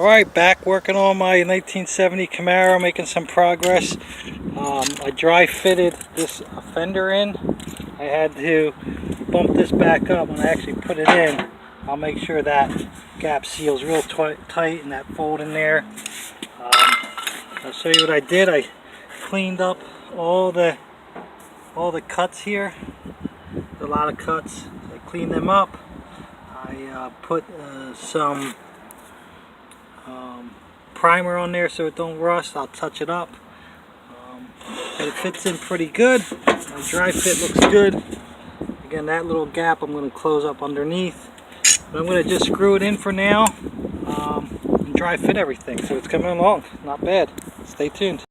Alright, back working on my 1970 Camaro, making some progress. I dry fitted this fender in. I had to bump this back up. When I actually put it in, I'll make sure that gap seals real tight and that fold in there. I'll show you what I did. I cleaned up all the cuts here. There's a lot of cuts. So I cleaned them up. I put some primer on there so it don't rust. I'll touch it up. But it fits in pretty good. My dry fit looks good. Again, that little gap I'm going to close up underneath. But I'm going to just screw it in for now and dry fit everything. So it's coming along. Not bad. Stay tuned.